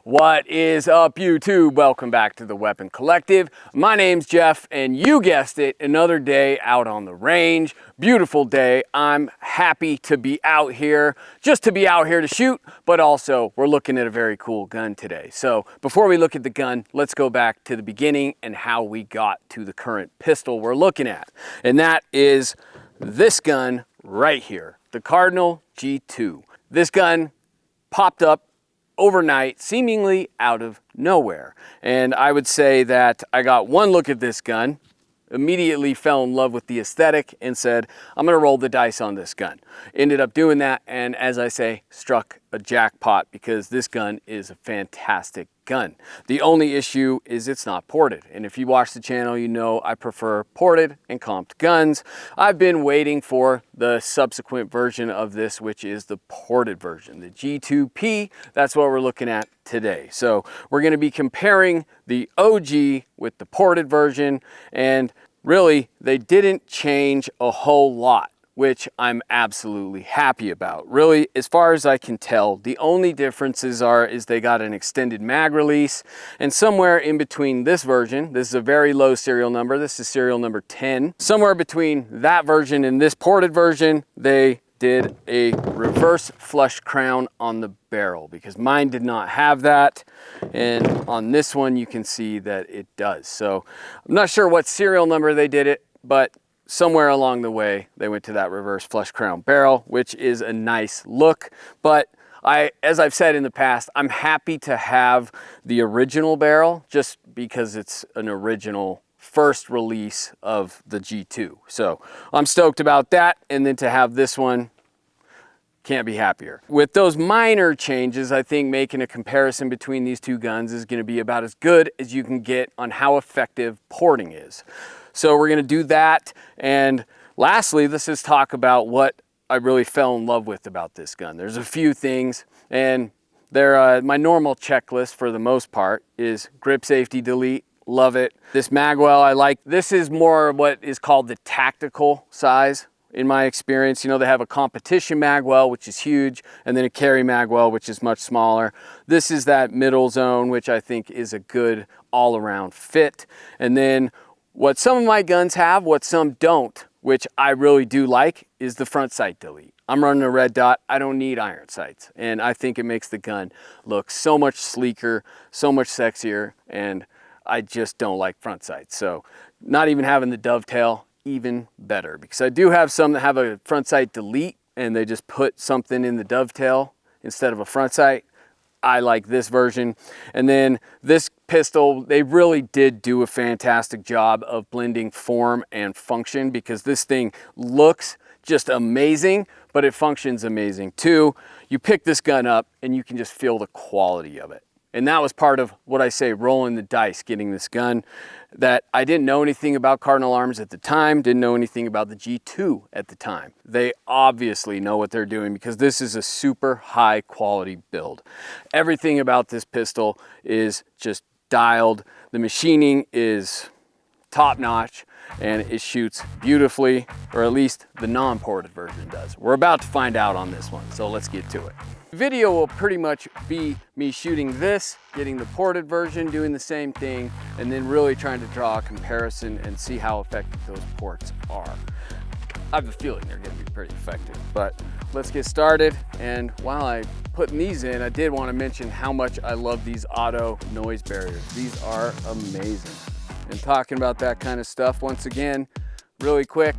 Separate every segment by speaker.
Speaker 1: What is up, YouTube? Welcome back to the Weapon Collective. My name's Jeff, and you guessed it, another day out on the range. Beautiful day. I'm happy to be out here, just to be out here to shoot, but also we're looking at a very cool gun today. So before we look at the gun, let's go back to the beginning and how we got to the current pistol we're looking at. And that is this gun right here, the Cardinal G2. This gun popped up overnight, seemingly out of nowhere. And I would say that I got one look at this gun, immediately fell in love with the aesthetic and said, I'm gonna roll the dice on this gun. Ended up doing that, and as I say, struck a jackpot because this gun is a fantastic gun. The only issue is it's not ported. And if you watch the channel, you know I prefer ported and comped guns. I've been waiting for the subsequent version of this, which is the ported version, the G2P. That's what we're looking at today. So we're going to be comparing the OG with the ported version, and really they didn't change a whole lot, which I'm absolutely happy about. Really, as far as I can tell, the only differences is they got an extended mag release, and somewhere in between this version, this is a very low serial number, this is serial number 10, somewhere between that version and this ported version, they did a reverse flush crown on the barrel because mine did not have that, and on this one you can see that it does. So I'm not sure what serial number they did it, but somewhere along the way they went to that reverse flush crown barrel, which is a nice look. But as I've said in the past, I'm happy to have the original barrel just because it's an original first release of the G2. So I'm stoked about that, and then to have this one, can't be happier. With those minor changes, I think making a comparison between these two guns is going to be about as good as you can get on how effective porting is. So we're going to do that, and lastly, let's just talk about what I really fell in love with about this gun. There's a few things, and they're my normal checklist for the most part is grip safety delete. Love it. This magwell I like. This is more what is called the tactical size in my experience. You know, they have a competition magwell, which is huge, and then a carry magwell, which is much smaller. This is that middle zone, which I think is a good all-around fit. And then what some of my guns have, what some don't, which I really do like, is the front sight delete. I'm running a red dot. I don't need iron sights, and I think it makes the gun look so much sleeker, so much sexier, and I just don't like front sights. So not even having the dovetail, even better, because I do have some that have a front sight delete and they just put something in the dovetail instead of a front sight. I like this version. And then this pistol, they really did do a fantastic job of blending form and function, because this thing looks just amazing, but it functions amazing too. You pick this gun up and you can just feel the quality of it. And that was part of what I say, rolling the dice, getting this gun, that I didn't know anything about Cardinal Arms at the time, didn't know anything about the G2 at the time. They obviously know what they're doing, because this is a super high quality build. Everything about this pistol is just dialed. The machining is top notch, and it shoots beautifully, or at least the non-ported version does. We're about to find out on this one, so let's get to it. The video will pretty much be me shooting this, getting the ported version, doing the same thing, and then really trying to draw a comparison and see how effective those ports are. I have a feeling they're gonna be pretty effective. But let's get started. And while I'm putting these in, I did want to mention how much I love these auto noise barriers. These are amazing. And talking about that kind of stuff, once again, really quick,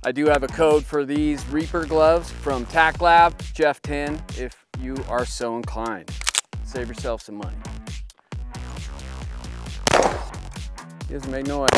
Speaker 1: I do have a code for these Reaper gloves from Tac Lab, Jeff10, if you are so inclined. Save yourself some money. He doesn't make noise.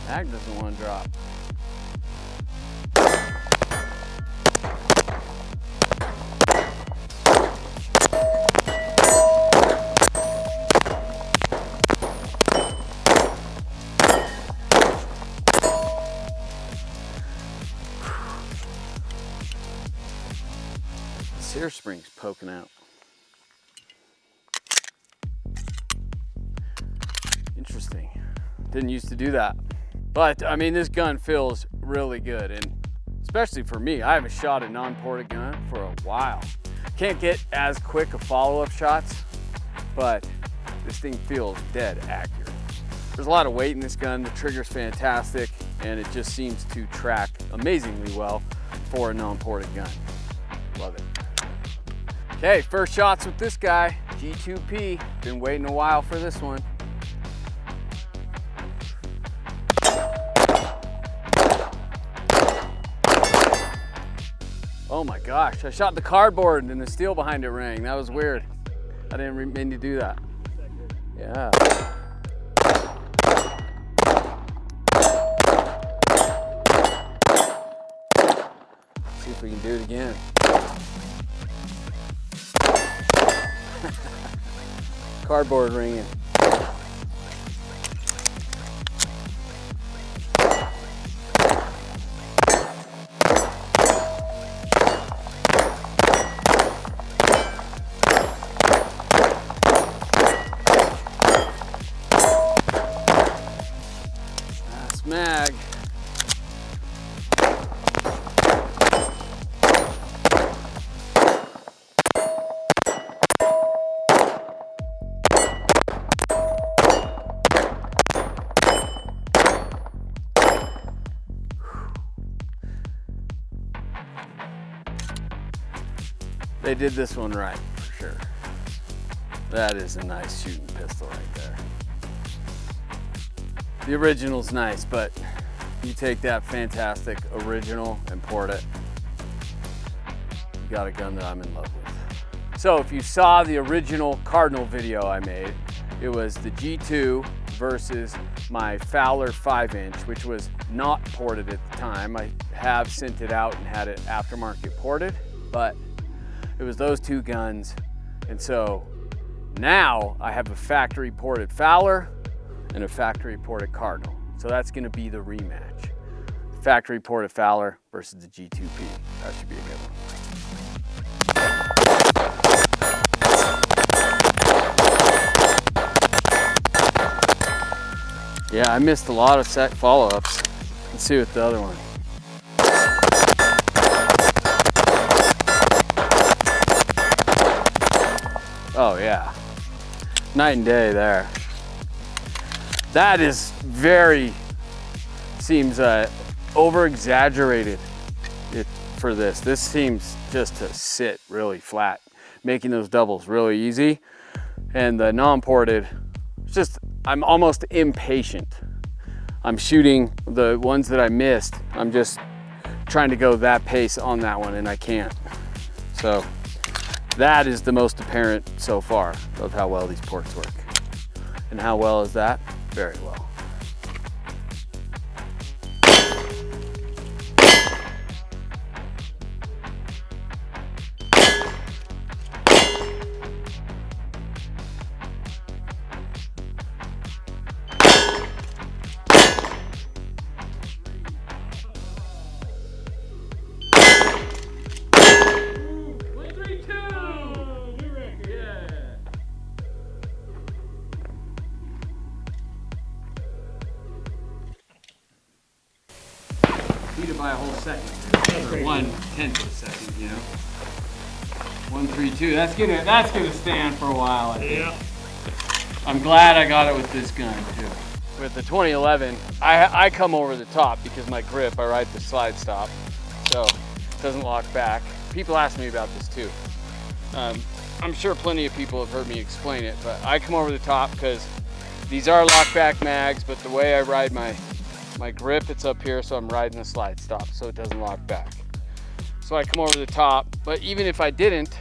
Speaker 1: Mag doesn't want to drop. This hair spring's poking out. Interesting. Didn't used to do that. But I mean, this gun feels really good, and especially for me, I haven't shot a non-ported gun for a while. Can't get as quick a follow-up shots, but this thing feels dead accurate. There's a lot of weight in this gun, the trigger's fantastic, and it just seems to track amazingly well for a non-ported gun. Love it. Okay, first shots with this guy, G2P. Been waiting a while for this one. Oh my gosh, I shot the cardboard and the steel behind it rang. That was weird. I didn't mean to do that. Yeah. See if we can do it again. Cardboard ringing. Mag. They did this one right, for sure. That is a nice shooting pistol right there. The original's nice, but you take that fantastic original and port it, you got a gun that I'm in love with. So if you saw the original Cardinal video I made, it was the G2 versus my Fowler 5-inch, which was not ported at the time. I have sent it out and had it aftermarket ported, but it was those two guns. And so now I have a factory ported Fowler and a factory ported Cardinal. So that's gonna be the rematch. Factory ported Fowler versus the G2P. That should be a good one. Yeah, I missed a lot of set follow-ups. Let's see what the other one. Oh yeah, night and day there. That is seems over-exaggerated for this. This seems just to sit really flat, making those doubles really easy. And the non-ported, I'm almost impatient. I'm shooting the ones that I missed. I'm just trying to go that pace on that one and I can't. So that is the most apparent so far of how well these ports work. And how well is that? Very well. by a whole second, or 1/10 of a second, you know. 132. That's gonna stand for a while, I think. Yeah. I'm glad I got it with this gun too. With the 2011, I come over the top because my grip, I ride the slide stop, so it doesn't lock back. People ask me about this too. I'm sure plenty of people have heard me explain it, but I come over the top because these are lockback mags, but the way I ride my grip, it's up here, so I'm riding the slide stop, so it doesn't lock back. So I come over the top, but even if I didn't,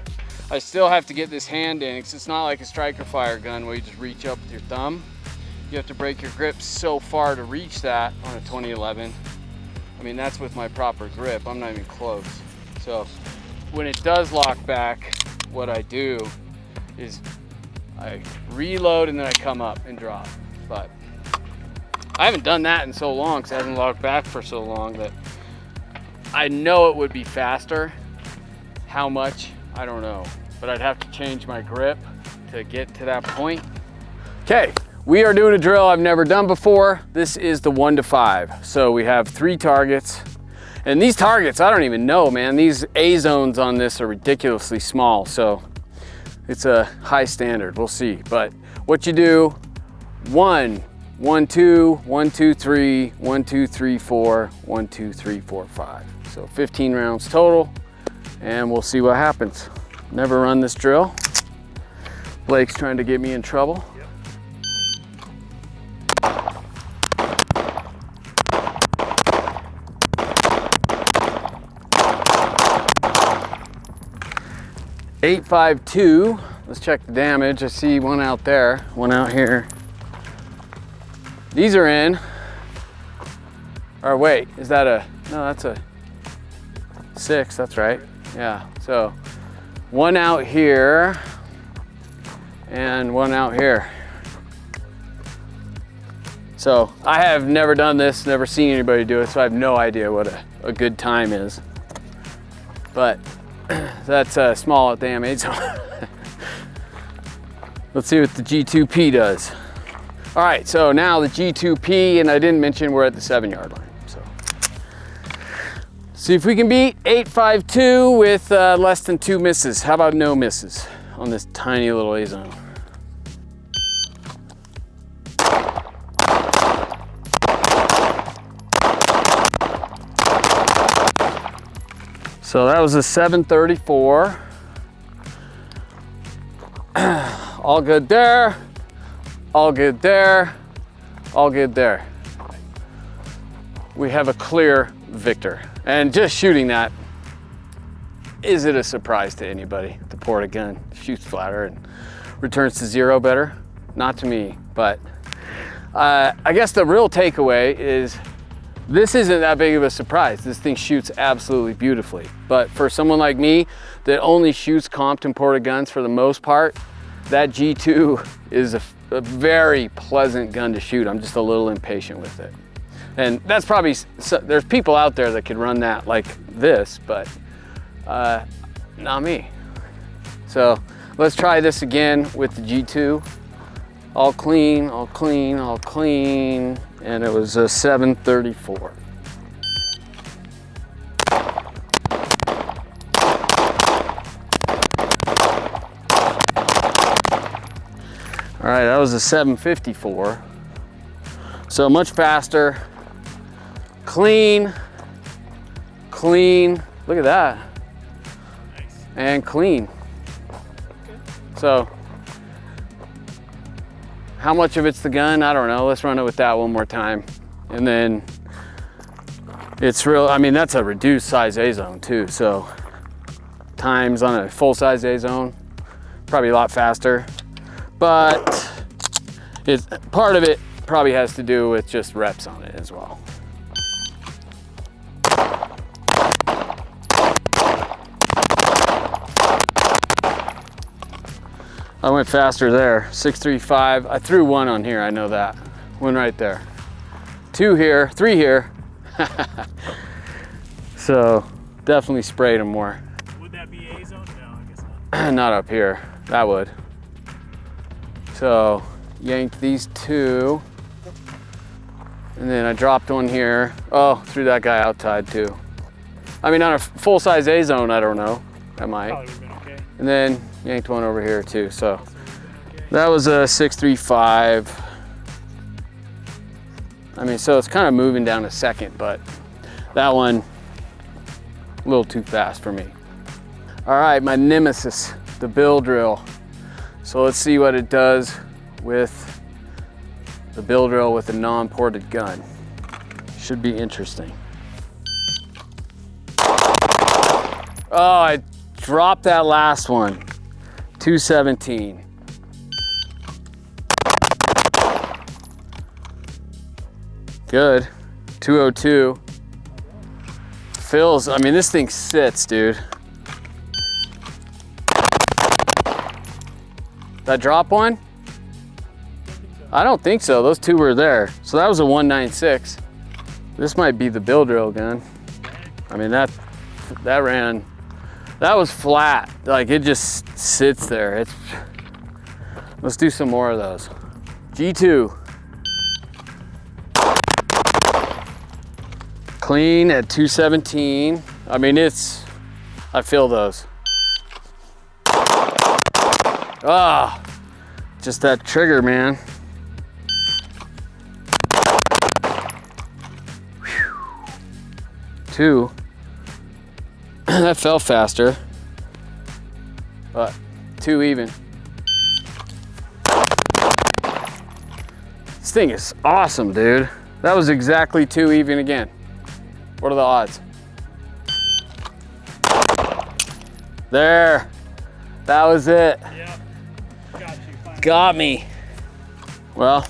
Speaker 1: I still have to get this hand in, because it's not like a striker fire gun where you just reach up with your thumb. You have to break your grip so far to reach that on a 2011. I mean, that's with my proper grip. I'm not even close. So when it does lock back, what I do is I reload and then I come up and drop. But I haven't done that in so long because I haven't locked back for so long that I know it would be faster. How much, I don't know. But I'd have to change my grip to get to that point. Okay, we are doing a drill I've never done before. This is the 1 to 5. So we have 3 targets. And these targets, I don't even know, man. These A zones on this are ridiculously small. So it's a high standard, we'll see. But what you do, 1, 1, 2, 1, 2, 3, 1, 2, 3, 4, 1, 2, 3, 4, 5. So 15 rounds total, and we'll see what happens. Never run this drill. Blake's trying to get me in trouble. Yep. .852. Let's check the damage. I see one out there, one out here. These are in. Or wait, is that a, no, that's a 6, that's right. Yeah, so one out here and one out here. So I have never done this, never seen anybody do it, so I have no idea what a good time is. But that's a small damage. Let's see what the G2P does. All right, so now the G2P, and I didn't mention we're at the 7-yard line. So see if we can beat 852 with less than 2 misses. How about no misses on this tiny little A zone? So that was a 734. All good there. All good there, all good there. We have a clear victor. And just shooting that, is it a surprise to anybody to port a gun, shoots flatter and returns to 0 better? Not to me, but I guess the real takeaway is this isn't that big of a surprise. This thing shoots absolutely beautifully. But for someone like me that only shoots Compton ported guns for the most part, that G2 is a very pleasant gun to shoot. I'm just a little impatient with it. And that's probably, there's people out there that could run that like this, but not me. So let's try this again with the G2. All clean, all clean, all clean. And it was a 734. All right, that was a 754. So much faster, clean, clean. Look at that. Nice. And clean. Okay. So how much of it's the gun? I don't know. Let's run it with that one more time. And then it's real, I mean, that's a reduced size A zone too. So times on a full size A zone, probably a lot faster. But part of it probably has to do with just reps on it as well. I went faster there, 635. I threw 1 on here, I know that. 1 right there. 2 here, 3 here. So definitely sprayed them more.
Speaker 2: Would that be A zone? No, I guess not.
Speaker 1: Not up here, that would. So yanked these 2. And then I dropped one here. Oh, threw that guy outside too. I mean, on a full-size A-zone, I don't know. I might.
Speaker 2: Probably would've been okay.
Speaker 1: And then yanked one over here too. So that was a 635. I mean, so it's kind of moving down a second, but that one, a little too fast for me. All right, my nemesis, the bill drill. So let's see what it does with the bill drill with a non-ported gun. Should be interesting. Oh, I dropped that last one. 217. Good. 202. Feels, I mean, this thing sits, dude. That drop one? I don't think so. Those two were there. So that was a 196. This might be the bill drill gun. I mean, that ran, that was flat. Like, it just sits there. Let's do some more of those. G2. Clean at 217. I mean, I feel those. Ah, just that trigger, man. Whew. 2. That fell faster, but 2 even. This thing is awesome, dude. That was exactly 2 even again. What are the odds? There, that was it.
Speaker 2: Yep, got you. Finally.
Speaker 1: Got me. Well,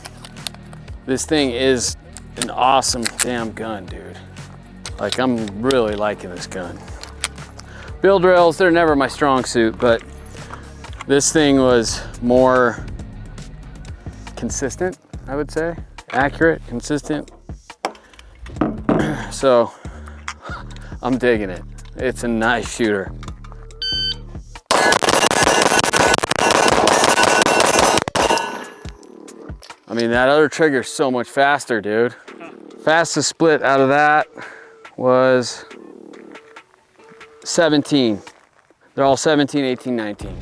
Speaker 1: this thing is an awesome damn gun, dude. Like, I'm really liking this gun. Bill drills, they're never my strong suit, but this thing was more consistent, I would say. Accurate, consistent. So, I'm digging it. It's a nice shooter. I mean, that other trigger's so much faster, dude. Fastest split out of that was 17. They're all 17, 18, 19.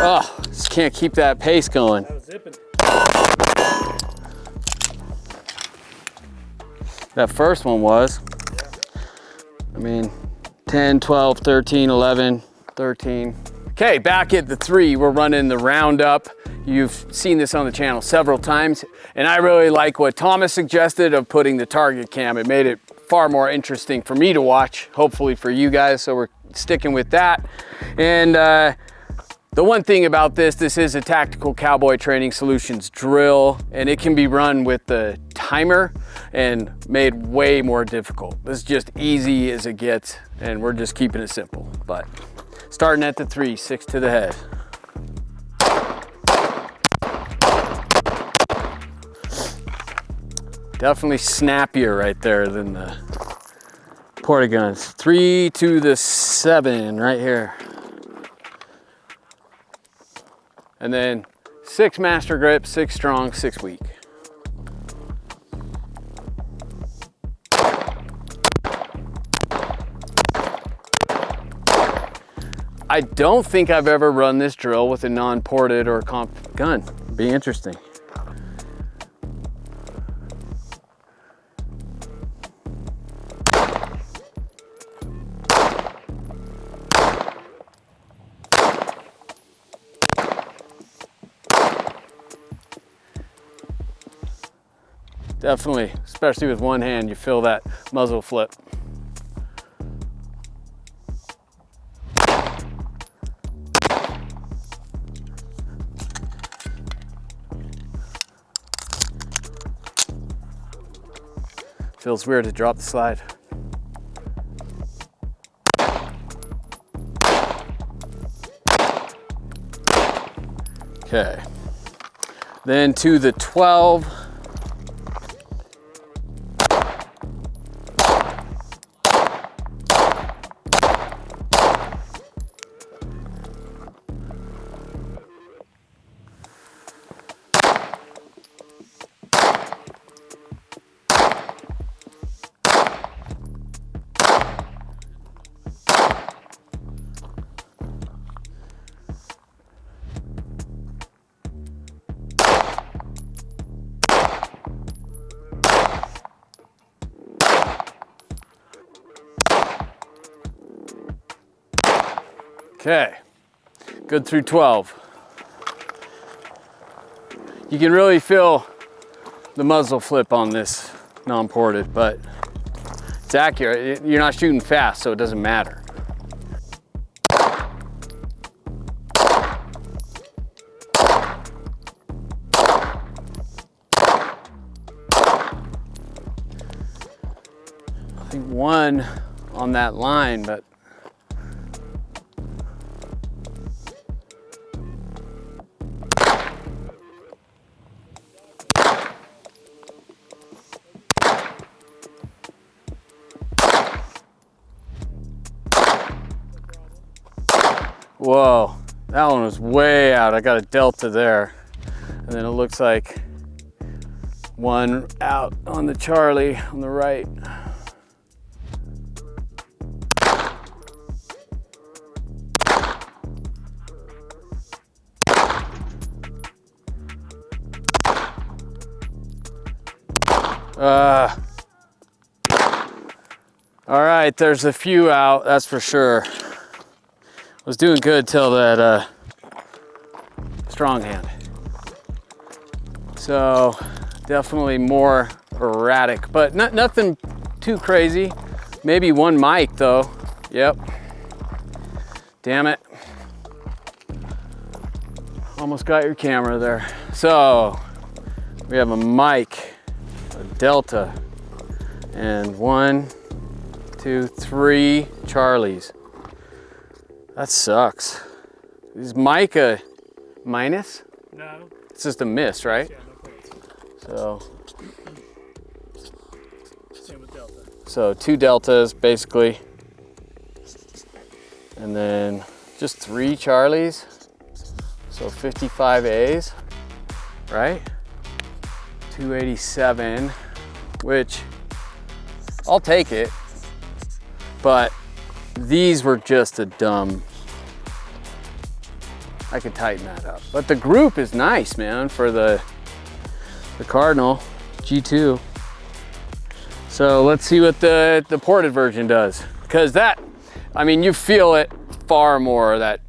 Speaker 1: Oh, just can't keep that pace going.
Speaker 2: That was zipping.
Speaker 1: That first one was. I mean, 10, 12, 13, 11, 13. Okay, back at the 3, we're running the Roundup. You've seen this on the channel several times, and I really like what Thomas suggested of putting the target cam. It made it far more interesting for me to watch, hopefully for you guys, so we're sticking with that. And the one thing about this is a Tactical Cowboy Training Solutions drill, and it can be run with the timer and made way more difficult. This is just easy as it gets, and we're just keeping it simple. But starting at the 3, 6 to the head. Definitely snappier right there than the porta guns. 3 to the 7 right here. And then 6 master grip, 6 strong, 6 weak. I don't think I've ever run this drill with a non-ported or comp gun. It'd be interesting. Definitely, especially with one hand, you feel that muzzle flip. Feels weird to drop the slide. Okay, then to the 12. Okay, good through 12. You can really feel the muzzle flip on this non-ported, but it's accurate. You're not shooting fast, so it doesn't matter. I think one on that line, but whoa, that one was way out. I got a delta there. And then it looks like one out on the Charlie on the right. All right, there's a few out, that's for sure. Was doing good till that strong hand. So definitely more erratic, but nothing too crazy. Maybe one mic though. Yep. Damn it. Almost got your camera there. So we have a mic, a delta, and 1, 2, 3 Charlies. That sucks. Is mic a minus?
Speaker 2: No.
Speaker 1: It's just a miss, right?
Speaker 2: Yeah, no points.
Speaker 1: So,
Speaker 2: Same with Delta.
Speaker 1: so 2 deltas basically, and then just 3 Charlies. So 55 A's, right? 287, which I'll take it, but these were just a dumb, I could tighten that up. But the group is nice, man, for the Cardinal G2. So let's see what the ported version does. Because that, I mean, you feel it far more, that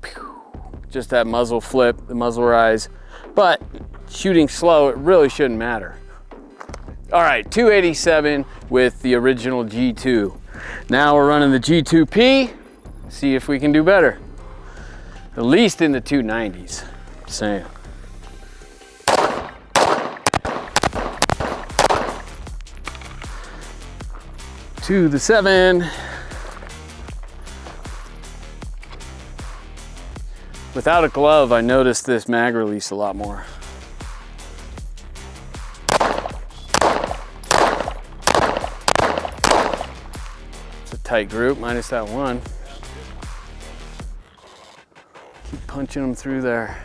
Speaker 1: just that muzzle flip, the muzzle rise. But shooting slow, it really shouldn't matter. All right, 287 with the original G2. Now we're running the G2P, see if we can do better. At least in the 290s, saying. To the 7. Without a glove, I noticed this mag release a lot more. Tight group, minus that one. Keep punching them through there.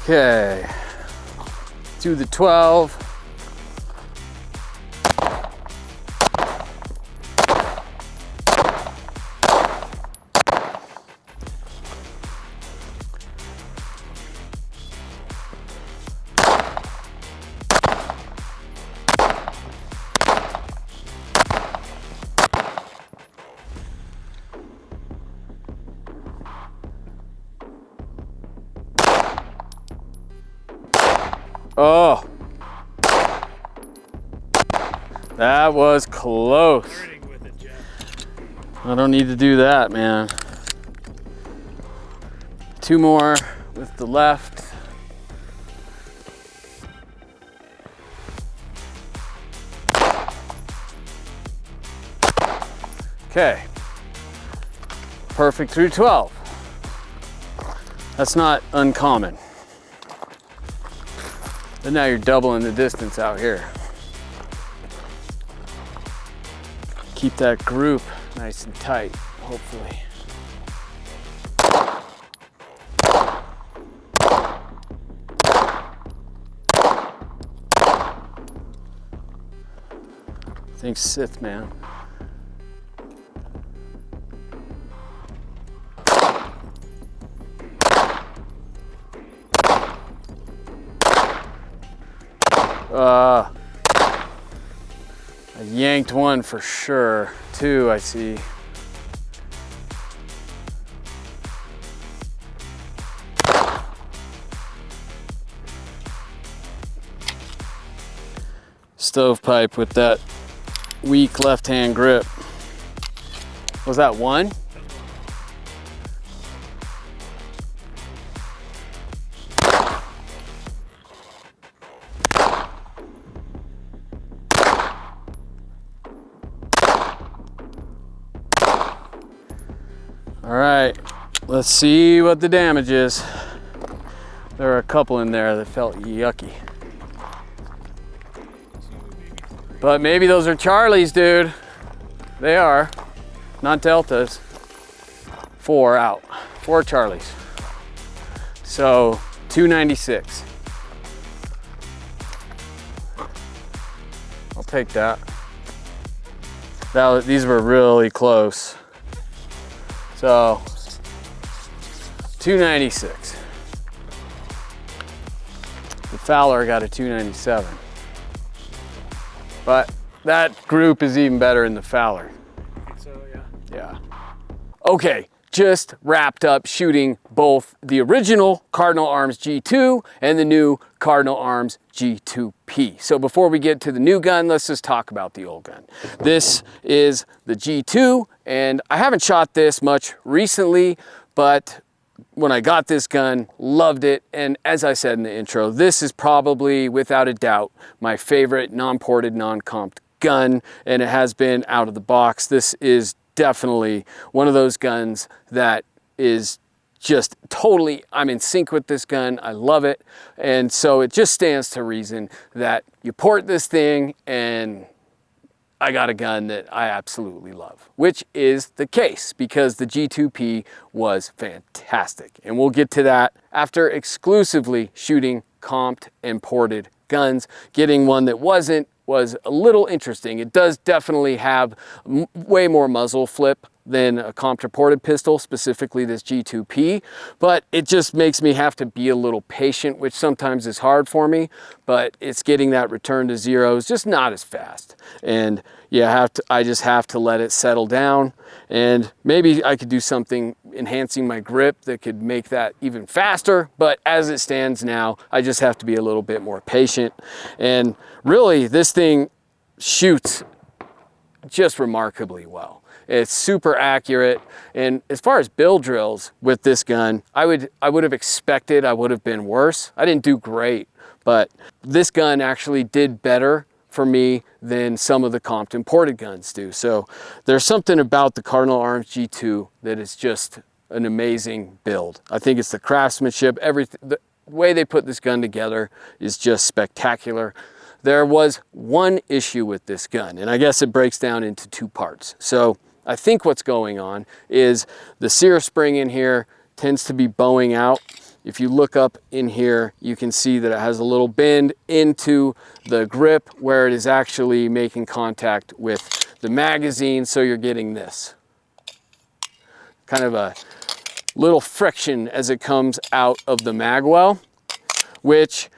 Speaker 1: Okay, to the 12. Oh, that was close.
Speaker 2: With it, Jeff.
Speaker 1: I don't need to do that, man. 2 more with the left. Okay, perfect through 12. That's not uncommon. But now you're doubling the distance out here. Keep that group nice and tight, hopefully. Think Sith, man. I yanked one for sure. Two, I see. Stovepipe with that weak left-hand grip. Was that one? All right, let's see what the damage is. There were a couple in there that felt yucky. But maybe those are Charlies, dude. They are, not Deltas. 4 out, 4 Charlies. So 296. I'll take that. These were really close. So 296. The Fowler got a 297. But that group is even better in the Fowler.
Speaker 2: I think so, yeah.
Speaker 1: Yeah. Okay, just wrapped up shooting both the original Cardinal Arms G2 and the new Cardinal Arms G2P. So before we get to the new gun, let's just talk about the old gun. This is the G2, and I haven't shot this much recently, but when I got this gun, loved it. And as I said in the intro, this is probably, without a doubt, my favorite non-ported, non-comped gun, and it has been out of the box. This is definitely one of those guns that is just totally, I'm in sync with this gun. I love it. And so it just stands to reason that you port this thing and I got a gun that I absolutely love, which is the case because the G2P was fantastic. And we'll get to that after exclusively shooting comped and ported guns. Getting one that wasn't was a little interesting. It does definitely have way more muzzle flip than a comped or ported pistol, specifically this G2P, but it just makes me have to be a little patient, which sometimes is hard for me, but it's getting that return to zero is just not as fast. And yeah, I just have to let it settle down, and maybe I could do something enhancing my grip that could make that even faster, but as it stands now, I just have to be a little bit more patient. And really, this thing shoots just remarkably well. It's super accurate, and as far as bill drills with this gun, I would have expected I would have been worse. I didn't do great, but this gun actually did better for me than some of the comped and ported guns do. So there's something about the Cardinal Arms G2 that is just an amazing build. I think it's the craftsmanship, everything, the way they put this gun together is just spectacular. There was one issue with this gun, and I guess it breaks down into 2 parts. So I think what's going on is the sear spring in here tends to be bowing out. If you look up in here, you can see that it has a little bend into the grip where it is actually making contact with the magazine, so you're getting this kind of a little friction as it comes out of the mag well, which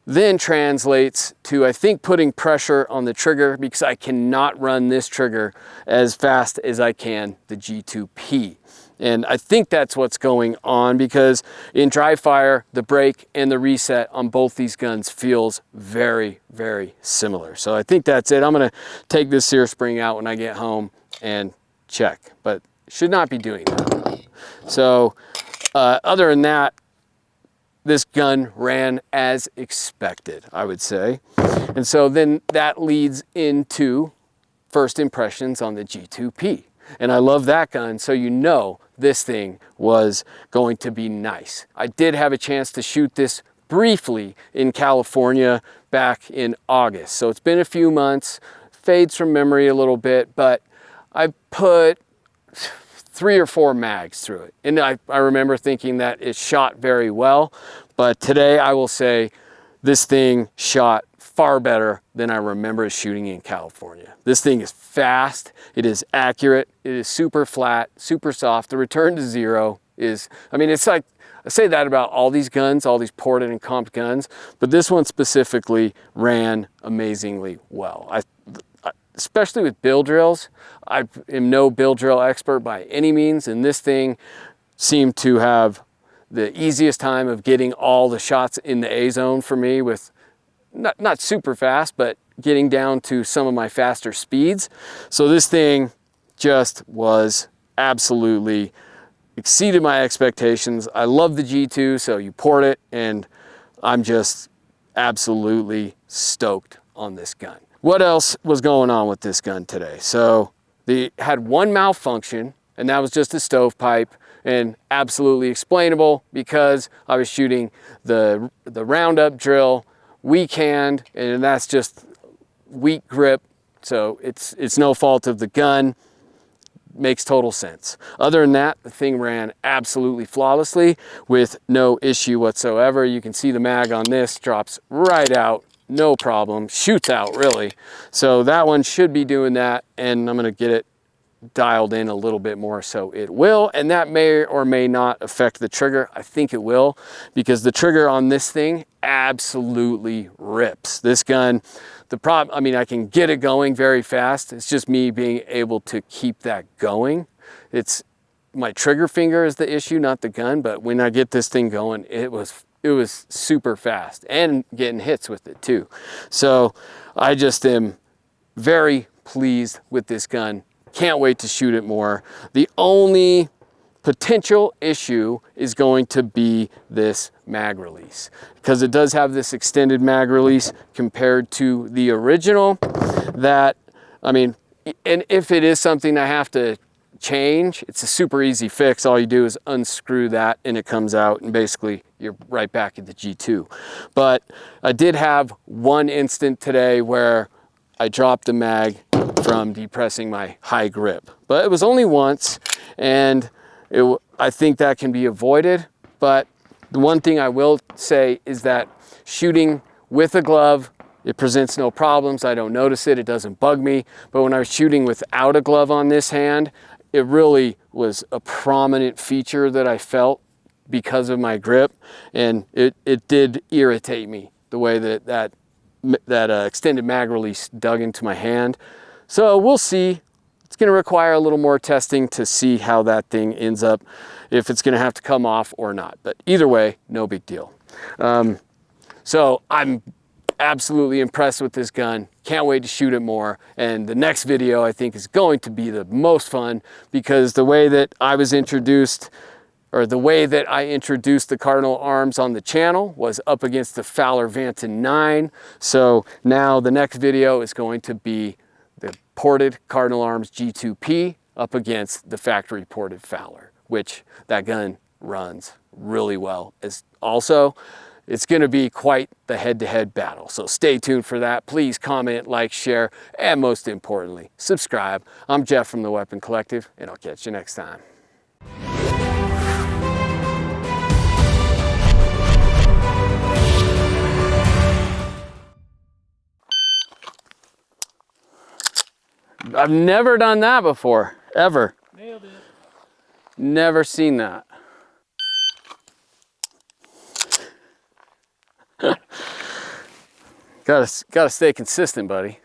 Speaker 1: then translates to, I think, putting pressure on the trigger because I cannot run this trigger as fast as I can the G2P. And I think that's what's going on because in dry fire, the brake and the reset on both these guns feels very, very similar. So I think that's it. I'm gonna take this sear spring out when I get home and check, but should not be doing that. So other than that, this gun ran as expected, I would say. And so then that leads into first impressions on the G2P. And I love that gun, so you know this thing was going to be nice. I did have a chance to shoot this briefly in California back in August. So it's been a few months, fades from memory a little bit, but I put 3 or 4 mags through it. And I remember thinking that it shot very well, but today I will say this thing shot far better than I remember shooting in California. This thing is fast, it is accurate, it is super flat, super soft. The return to zero is, I mean, it's like, I say that about all these guns, all these ported and comped guns, but this one specifically ran amazingly well. Especially with bill drills, I am no bill drill expert by any means, and this thing seemed to have the easiest time of getting all the shots in the A zone for me with not super fast, but getting down to some of my faster speeds. So this thing just was absolutely exceeded my expectations. I love the G2, so you port it, and I'm just absolutely stoked on this gun. What else was going on with this gun today? So they had one malfunction, and that was just a stovepipe, and absolutely explainable because I was shooting the Roundup Drill weak hand, and that's just weak grip, so it's no fault of the gun. Makes total sense. Other than that, the thing ran absolutely flawlessly with no issue whatsoever. You can see the mag on this drops right out, no problem, shoots out really. So that one should be doing that, and I'm gonna get it dialed in a little bit more so it will, and that may or may not affect the trigger. I think it will, because the trigger on this thing absolutely rips. This gun, the problem, I mean, I can get it going very fast. It's just me being able to keep that going. It's my trigger finger is the issue, not the gun, but when I get this thing going, it was super fast and getting hits with it too. So I just am very pleased with this gun. Can't wait to shoot it more. The only potential issue is going to be this mag release, because it does have this extended mag release compared to the original. That, I mean, and if it is something I have to change, it's a super easy fix. All you do is unscrew that and it comes out, and basically you're right back at the G2. But I did have one instant today where I dropped the mag from depressing my high grip, but it was only once, and I think that can be avoided. But the one thing I will say is that shooting with a glove, it presents no problems. I don't notice it, it doesn't bug me. But when I was shooting without a glove on this hand, it really was a prominent feature that I felt because of my grip, and it did irritate me the way that extended mag release dug into my hand. So we'll see. It's going to require a little more testing to see how that thing ends up, if it's going to have to come off or not. But either way, no big deal. So I'm absolutely impressed with this gun. Can't wait to shoot it more. And the next video I think is going to be the most fun, because the way that I was introduced, or the way that I introduced the Cardinal Arms on the channel, was up against the Fowler Vanton 9. So now the next video is going to be the ported Cardinal Arms G2P up against the factory ported Fowler, which that gun runs really well. Also, it's going to be quite the head-to-head battle. So stay tuned for that. Please comment, like, share, and most importantly, subscribe. I'm Jeff from the Weapon Collective, and I'll catch you next time. I've never done that before, ever.
Speaker 2: Nailed it.
Speaker 1: Never seen that. Gotta stay consistent, buddy.